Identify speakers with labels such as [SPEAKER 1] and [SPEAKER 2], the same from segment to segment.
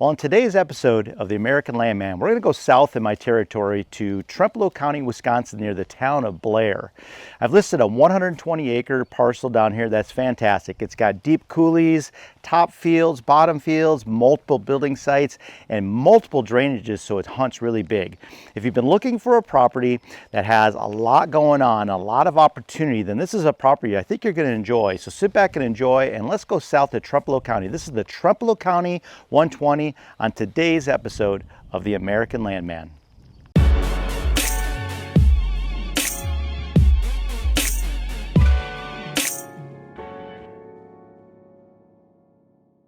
[SPEAKER 1] Well, in today's episode of The American Landman, we're going to go south in my territory to Trempealeau County, Wisconsin, near the town of Blair. I've listed a 120-acre parcel down here that's fantastic. It's got deep coulees, top fields, bottom fields, multiple building sites, and multiple drainages, so it hunts really big. If you've been looking for a property that has a lot going on, a lot of opportunity, then this is a property I think you're going to enjoy. So sit back and enjoy, and let's go south to Trempealeau County. This is the Trempealeau County 120 on today's episode of The American Landman.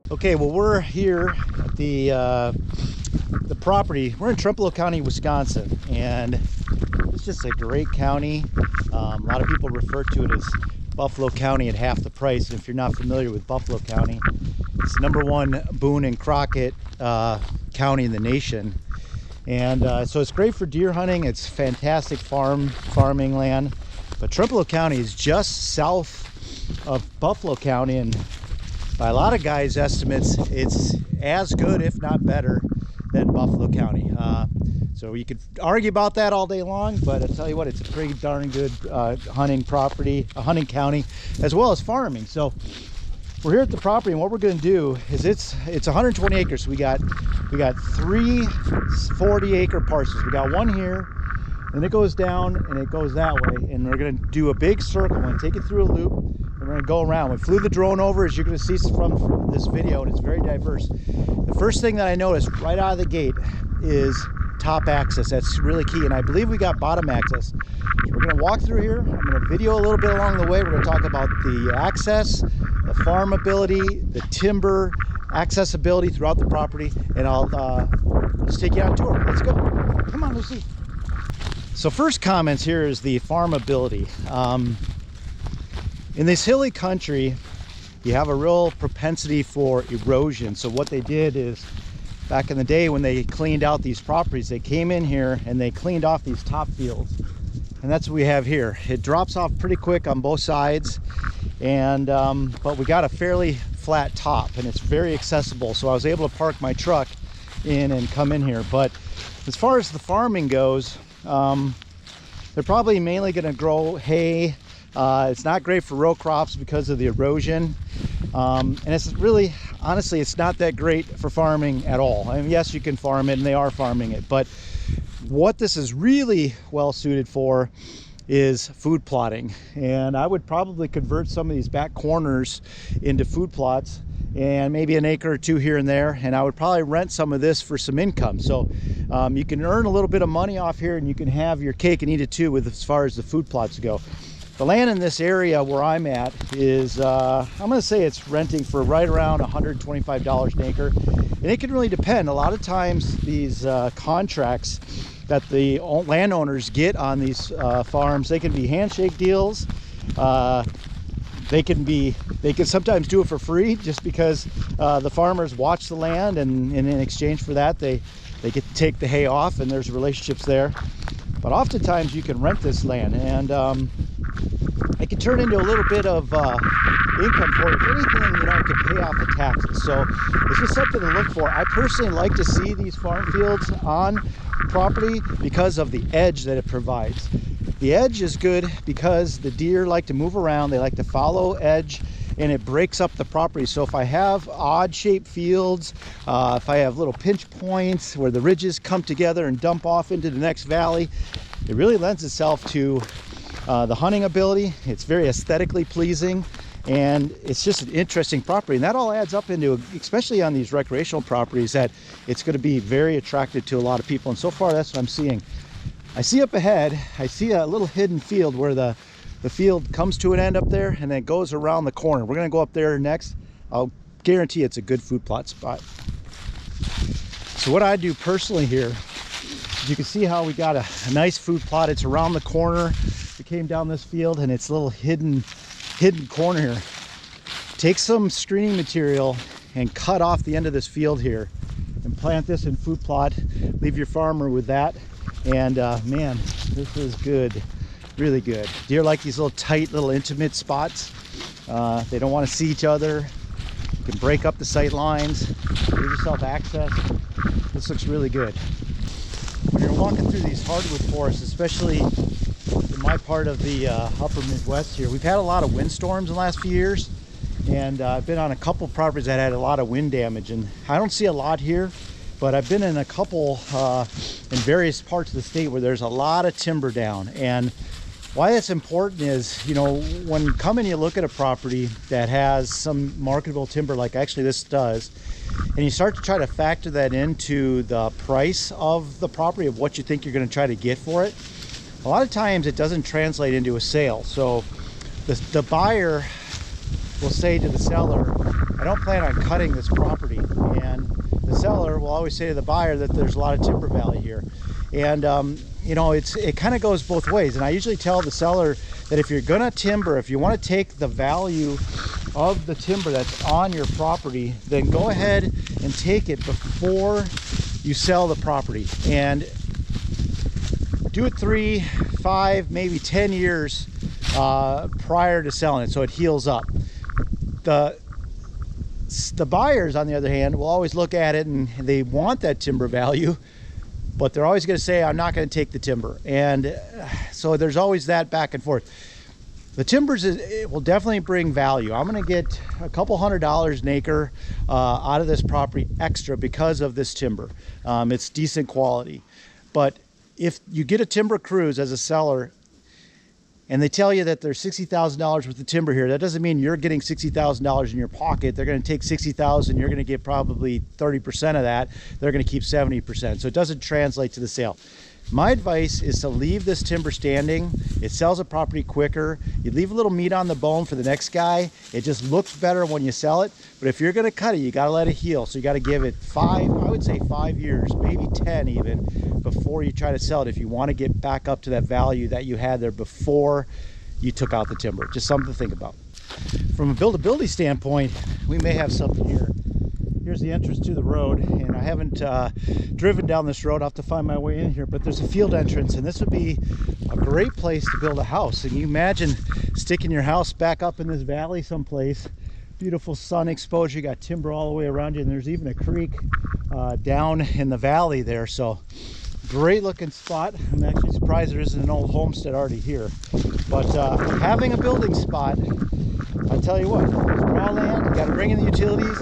[SPEAKER 1] Okay, well, we're here at the property. We're in Trempealeau County, Wisconsin, and it's just a great county. A lot of people refer to it as Buffalo County at half the price. And if you're not familiar with Buffalo County, it's #1 Boone and Crockett county in the nation. And so it's great for deer hunting. It's fantastic farming land. But Trempealeau County is just south of Buffalo County, and by a lot of guys' estimates, it's as good, if not better, than Buffalo County. So you could argue about that all day long, but I'll tell you what, it's a pretty darn good hunting property, a hunting county, as well as farming. So we're here at the property, and what we're going to do is it's 120 acres. So we got 3 40-acre parcels. We got one here, and it goes down and it goes that way, and we're going to do a big circle. I'm going to take it through a loop. We're going to go around. We flew the drone over, as you're going to see from this video, and it's very diverse. The first thing that I noticed right out of the gate is top access. That's really key, and I believe we got bottom access. So we're going to walk through here. I'm going to video a little bit along the way. We're going to talk about the access, the farmability, the timber accessibility throughout the property, and I'll just take you on a tour. Let's go. Come on, Lucy. So first comments here is the farmability. In this hilly country, you have a real propensity for erosion. So what they did is, back in the day when they cleaned out these properties, they came in here and they cleaned off these top fields. And that's what we have here. It drops off pretty quick on both sides, and but we got a fairly flat top, and it's very accessible. So I was able to park my truck in and come in here. But as far as the farming goes, they're probably mainly going to grow hay. It's not great for row crops because of the erosion, and it's really, honestly, it's not that great for farming at all. I mean, yes, you can farm it, and they are farming it, but what this is really well suited for is food plotting. And I would probably convert some of these back corners into food plots, and maybe an acre or two here and there, and I would probably rent some of this for some income. So you can earn a little bit of money off here, and you can have your cake and eat it too, with as far as the food plots go. The land in this area where I'm at is, I'm going to say it's renting for right around $125 an acre. And it can really depend. A lot of times these contracts that the landowners get on these farms, they can be handshake deals. They can sometimes do it for free, just because the farmers watch the land, and in exchange for that, they get to take the hay off, and there's relationships there. But oftentimes you can rent this land, and it can turn into a little bit of income for you. If anything, it can pay off the taxes. So it's just something to look for. I personally like to see these farm fields on property because of the edge that it provides. The edge is good because the deer like to move around. They like to follow edge, and it breaks up the property. So if I have odd shaped fields, if I have little pinch points where the ridges come together and dump off into the next valley, it really lends itself to the hunting ability. It's very aesthetically pleasing, and it's just an interesting property. And that all adds up into, especially on these recreational properties, that it's going to be very attractive to a lot of people. And so far, that's what I'm seeing. I see up ahead, I see a little hidden field where the field comes to an end up there, and then it goes around the corner. We're going to go up there next. I'll guarantee it's a good food plot spot. So what I do personally here, you can see how we got a nice food plot. It's around the corner. We came down this field, and it's a little hidden corner here. Take some screening material and cut off the end of this field here and plant this in food plot. Leave your farmer with that, and man, this is good, really good. Deer like these little tight, little intimate spots. They don't want to see each other. You can break up the sight lines. Give yourself access. This looks really good. When you're walking through these hardwood forests, especially in my part of the upper Midwest here, we've had a lot of windstorms in the last few years, and I've been on a couple properties that had a lot of wind damage, and I don't see a lot here, but I've been in a couple in various parts of the state where there's a lot of timber down. And why that's important is, you know, when you come in, you look at a property that has some marketable timber, like actually this does, and you start to try to factor that into the price of the property, of what you think you're going to try to get for it. A lot of times it doesn't translate into a sale. So the buyer will say to the seller, I don't plan on cutting this property. And the seller will always say to the buyer that there's a lot of timber value here. And you know, it kind of goes both ways. And I usually tell the seller that if you're gonna timber, if you want to take the value of the timber that's on your property, then go ahead and take it before you sell the property, and do it 3, 5, maybe 10 years prior to selling it, so it heals up. The buyers, on the other hand, will always look at it and they want that timber value, but they're always going to say, I'm not going to take the timber. And so there's always that back and forth. The timbers, it will definitely bring value. I'm going to get a couple $100 an acre out of this property extra because of this timber. It's decent quality. But if you get a timber cruise as a seller and they tell you that there's $60,000 worth of timber here, that doesn't mean you're getting $60,000 in your pocket. They're going to take $60,000, you're going to get probably 30% of that. They're going to keep 70%. So it doesn't translate to the sale. My advice is to leave this timber standing. It sells a property quicker. You leave a little meat on the bone for the next guy. It just looks better when you sell it. But if you're going to cut it, you got to let it heal. So you got to give it 5, I would say 5 years, maybe 10 even, before you try to sell it, if you want to get back up to that value that you had there before you took out the timber. Just something to think about. From a buildability standpoint, we may have something here. Here's the entrance to the road, and I haven't driven down this road. I'll have to find my way in here, but there's a field entrance, and this would be a great place to build a house. And you imagine sticking your house back up in this valley someplace. Beautiful sun exposure, you got timber all the way around you, and there's even a creek down in the valley there. So great looking spot. I'm actually surprised there isn't an old homestead already here. But having a building spot, I tell you what, it's raw land, you got to bring in the utilities.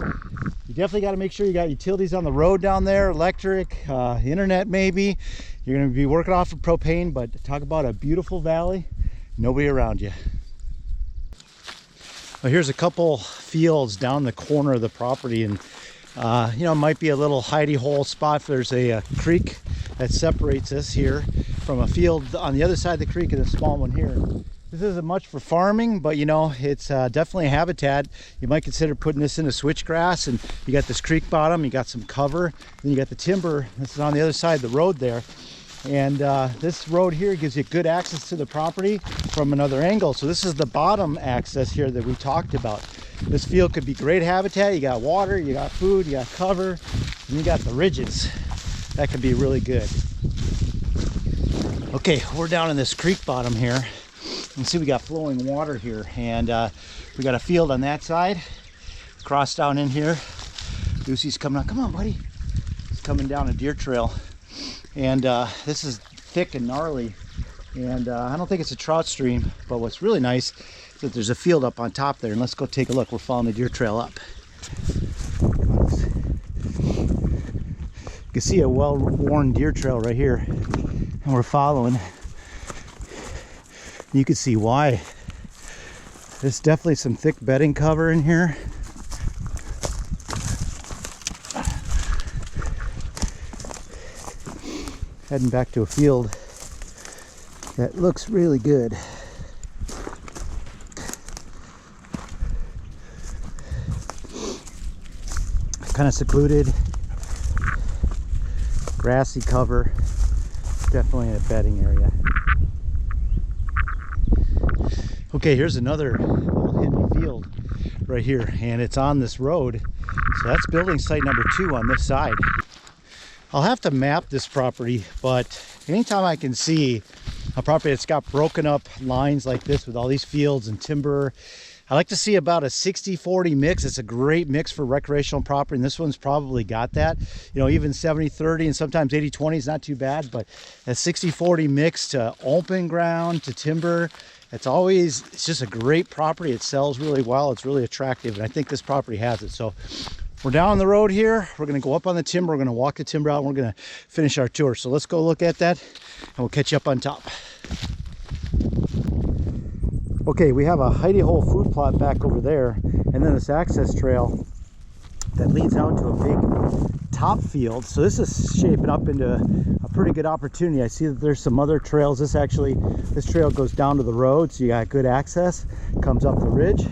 [SPEAKER 1] You definitely got to make sure you got utilities on the road down there, electric, internet maybe. You're going to be working off of propane, but talk about a beautiful valley, nobody around you. Well, here's a couple fields down the corner of the property, and you know, it might be a little hidey hole spot. There's a creek that separates us here from a field on the other side of the creek and a small one here. This isn't much for farming, but you know, it's definitely a habitat. You might consider putting this into switchgrass, and you got this creek bottom, you got some cover, then you got the timber. This is on the other side of the road there. And this road here gives you good access to the property from another angle. So this is the bottom access here that we talked about. This field could be great habitat. You got water, you got food, you got cover, and you got the ridges. That could be really good. Okay, we're down in this creek bottom here. You can see we got flowing water here, and we got a field on that side. Cross down in here. Lucy's coming on. Come on, buddy. He's coming down a deer trail. And this is thick and gnarly, and I don't think it's a trout stream, but what's really nice is that there's a field up on top there, and let's go take a look. We're following the deer trail up. You can see a well-worn deer trail right here, and we're following. You can see why. There's definitely some thick bedding cover in here. Heading back to a field that looks really good. Kind of secluded, grassy cover, definitely a bedding area. Okay, here's another little hidden field right here, and it's on this road. So that's building site number 2 on this side. I'll have to map this property, but anytime I can see a property that's got broken up lines like this with all these fields and timber, I like to see about a 60-40 mix. It's a great mix for recreational property, and this one's probably got that. You know, even 70-30 and sometimes 80-20 is not too bad, but a 60-40 mix to open ground, to timber, it's just a great property. It sells really well. It's really attractive, and I think this property has it. So we're down the road here. We're gonna go up on the timber. We're gonna walk the timber out, and we're gonna finish our tour. So let's go look at that, and we'll catch you up on top. Okay, we have a hidey hole food plot back over there, and then this access trail that leads out to a big top field. So this is shaping up into a pretty good opportunity. I see that there's some other trails. This trail goes down to the road, so you got good access, comes up the ridge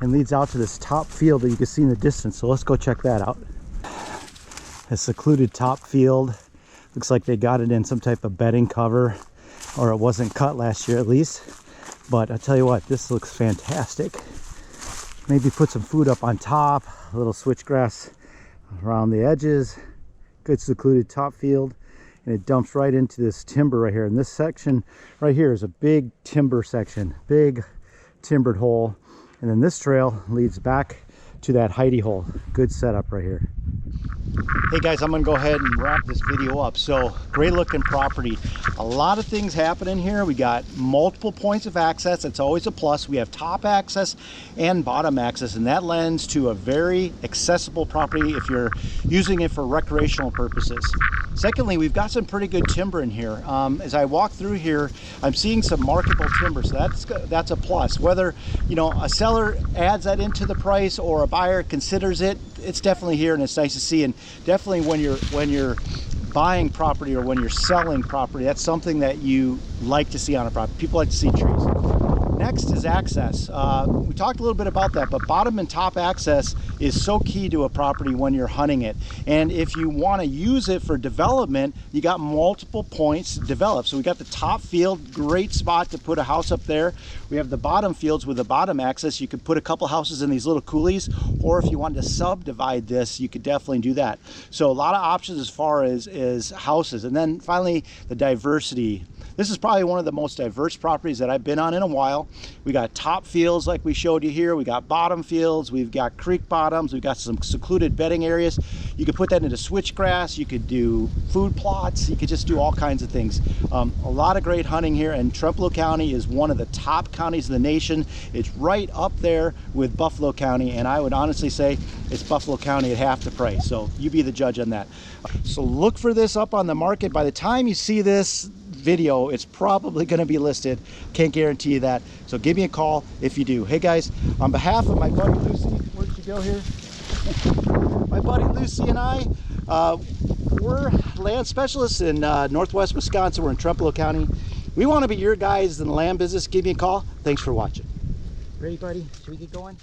[SPEAKER 1] and leads out to this top field that you can see in the distance. So let's go check that out. A secluded top field. Looks like they got it in some type of bedding cover, or it wasn't cut last year at least. But I tell you what, this looks fantastic. Maybe put some food up on top, a little switchgrass around the edges. Good secluded top field, and it dumps right into this timber right here. And this section right here is a big timber section, big timbered hole. And then this trail leads back to that hidey hole. Good setup right here. Hey guys, I'm gonna go ahead and wrap this video up. So great looking property. A lot of things happening here. We got multiple points of access. It's always a plus. We have top access and bottom access, and that lends to a very accessible property if you're using it for recreational purposes. Secondly, we've got some pretty good timber in here. As I walk through here, I'm seeing some marketable timber, so that's a plus. Whether, you know, a seller adds that into the price or a buyer considers it, it's definitely here, and it's nice to see. And definitely when you're buying property or when you're selling property, that's something that you like to see on a property. People like to see trees. Next is access. We talked a little bit about that, but bottom and top access is so key to a property when you're hunting it. And if you want to use it for development, you got multiple points to develop. So we got the top field, great spot to put a house up there. We have the bottom fields with the bottom access. You could put a couple houses in these little coulees, or if you wanted to subdivide this, you could definitely do that. So a lot of options as far as houses. And then finally, the diversity. This is probably one of the most diverse properties that I've been on in a while. We got top fields like we showed you here. We got bottom fields. We've got creek bottoms. We've got some secluded bedding areas. You could put that into switchgrass. You could do food plots. You could just do all kinds of things. A lot of great hunting here, and Trempealeau County is one of the top counties in the nation. It's right up there with Buffalo County, and I would honestly say it's Buffalo County at half the price. So you be the judge on that. So look for this up on the market. By the time you see this video, it's probably going to be listed. Can't guarantee you that, so give me a call if you do. Hey guys, on behalf of my buddy Lucy, where did you go here? My buddy Lucy and I, we're land specialists in northwest Wisconsin. We're in Trempealeau County. We want to be your guys in the land business. Give me a call. Thanks for watching. Ready, buddy? Should we get going?